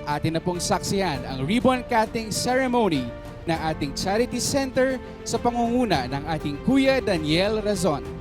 Atin na pong saksihan ang ribbon cutting ceremony ng ating Charity Center sa pangunguna ng ating Kuya Daniel Razon.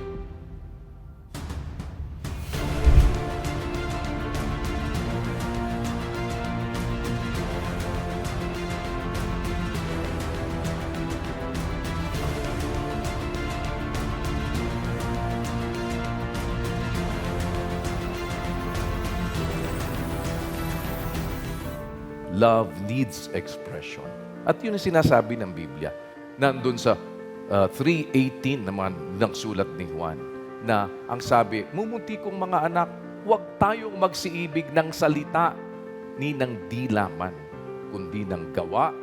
Love needs expression. At yun ang sinasabi ng Biblia. Nandun sa 3:18 naman ng sulat ni Juan na ang sabi, mumunti kong mga anak, huwag tayong magsiibig ng salita ni ng dilaman, kundi ng gawa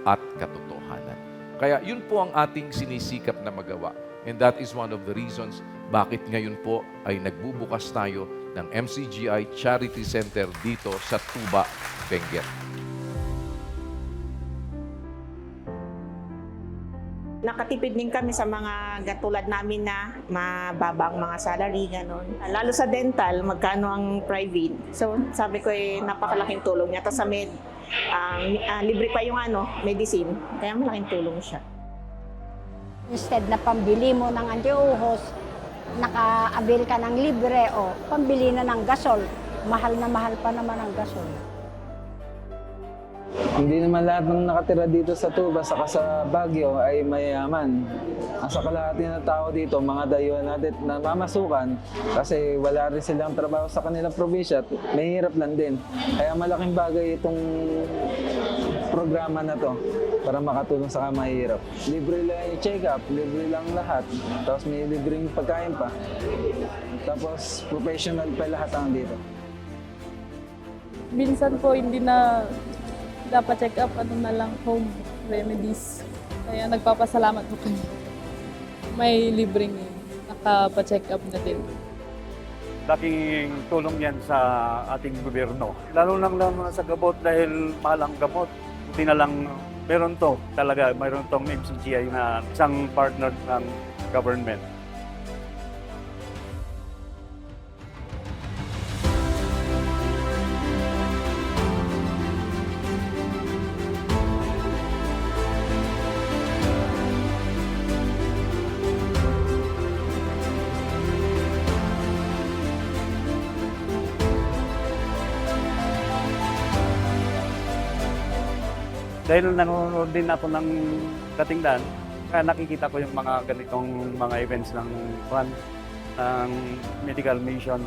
at katotohanan. Kaya yun po ang ating sinisikap na magawa. And that is one of the reasons bakit ngayon po ay nagbubukas tayo ng MCGI Charity Center dito sa Tuba, Benguet. Nakatipid din kami sa mga katulad namin na mababang mga salary, gano'n. Lalo sa dental, magkano ang private. So, sabi ko napakalaking tulong niya. Tapos sa libre pa yung medicine. Kaya malaking tulong siya. Instead na pambili mo ng anti-uhos, naka-avail ka ng libre o pambili na ng gasol. Mahal na mahal pa naman ang gasol. Hindi naman lahat ng nakatira dito sa Tuba saka sa Baguio ay mayaman. Ang sa kalahati ng tao dito, mga dayuhan natin na mamasukan kasi wala rin silang trabaho sa kanilang probinsya at mahirap lang din. Kaya malaking bagay itong programa na to para makatulong sa mahirap. Libre lang yung check-up, libre lang lahat. Tapos may libreng pagkain pa. Tapos professional pa lahat ang dito. Minsan po hindi na dapat check up, na lang, home remedies. Kaya nagpapasalamat po kami. May libreng nakapa-check up na din. Laking tulong yan sa ating gobyerno. Lalo lang sa gamot dahil mahal ang gamot. Hindi na lang meron to talaga, mayroon tong MCGI na isang partner ng government. Dahil nanonood din ako ng katingdan, kaya nakikita ko yung mga ganitong mga events ng medical mission.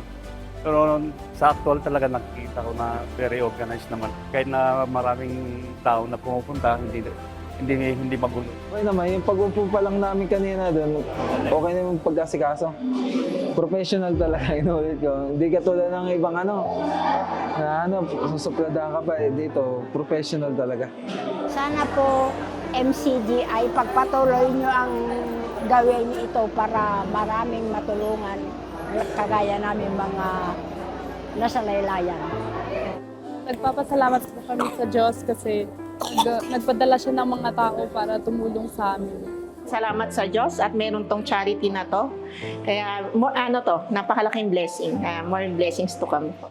Pero sa actual talaga nakikita ko na very organized naman. Kahit na maraming tao na pumupunta, hindi magulo. Okay naman, yung pag-upo pa lang namin kanina doon, okay na yung pagkasikaso. Professional talaga, inulit ko. Hindi katulad ng ibang susupladahan ka pa dito, professional talaga. Sana po MCGI pagpatuloy nyo ang gawin ito para maraming matulungan kagaya namin mga nasa laylayan. Nagpapasalamat po kami sa Diyos kasi nagpadala siya ng mga tao para tumulong sa amin. Salamat sa Diyos at meron tong charity na to. Kaya napakalaking blessing. More blessings to come po.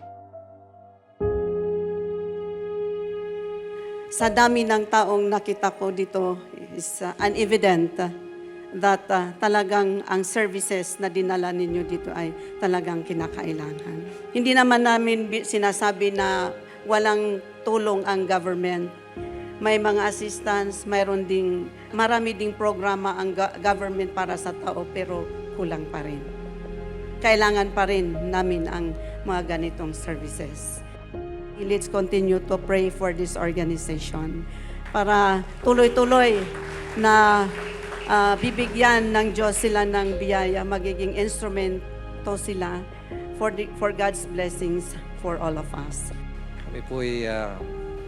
Sa dami ng taong nakita ko dito is evident that talagang ang services na dinala ninyo dito ay talagang kinakailangan. Hindi naman namin sinasabi na walang tulong ang government. May mga assistance, marami ding programa ang government para sa tao pero kulang pa rin. Kailangan pa rin namin ang mga ganitong services. Let's continue to pray for this organization para tuloy-tuloy na bibigyan ng Diyos sila ng biyaya, magiging instrumento sila for God's blessings for all of us. Kami po ay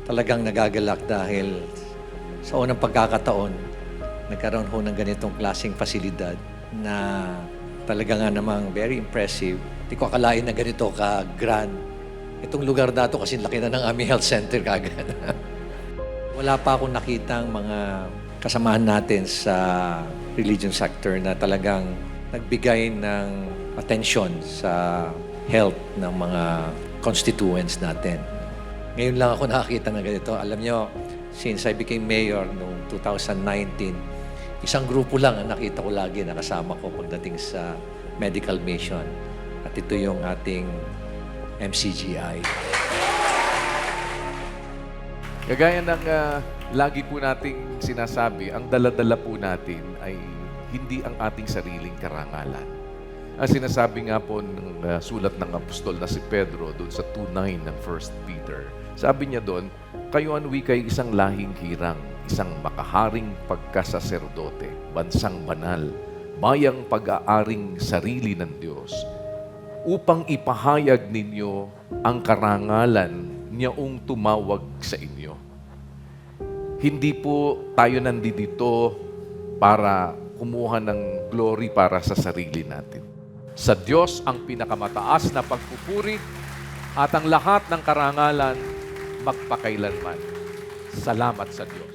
talagang nagagalak dahil sa unang pagkakataon, nagkaroon ho ng ganitong klaseng pasilidad na talaga nga namang very impressive. Hindi ko akalain na ganito ka-grand. Itong lugar na ito kasi laki na ng aming health center kagad. Wala pa akong nakitang mga kasamahan natin sa religion sector na talagang nagbigay ng atensyon sa health ng mga constituents natin. Ngayon lang ako nakakita ng ganito. Alam nyo, since I became mayor noong 2019, isang grupo lang ang nakita ko lagi na kasama ko pagdating sa medical mission. At ito yung ating MCGI. Kagaya ng lagi po nating sinasabi, ang dala-dala po natin ay hindi ang ating sariling karangalan. Ang sinasabi nga po ng sulat ng apostol na si Pedro doon sa 2:9 ng 1 Peter, sabi niya doon, kayo ang wikay isang lahing hirang, isang makaharing pagkasaserdote, bansang banal, bayang pag-aaring sarili ng Diyos, upang ipahayag ninyo ang karangalan niyaong tumawag sa inyo. Hindi po tayo nandito para kumuha ng glory para sa sarili natin. Sa Diyos ang pinakamataas na pagpupuri at ang lahat ng karangalan magpakailanman. Salamat sa Diyos.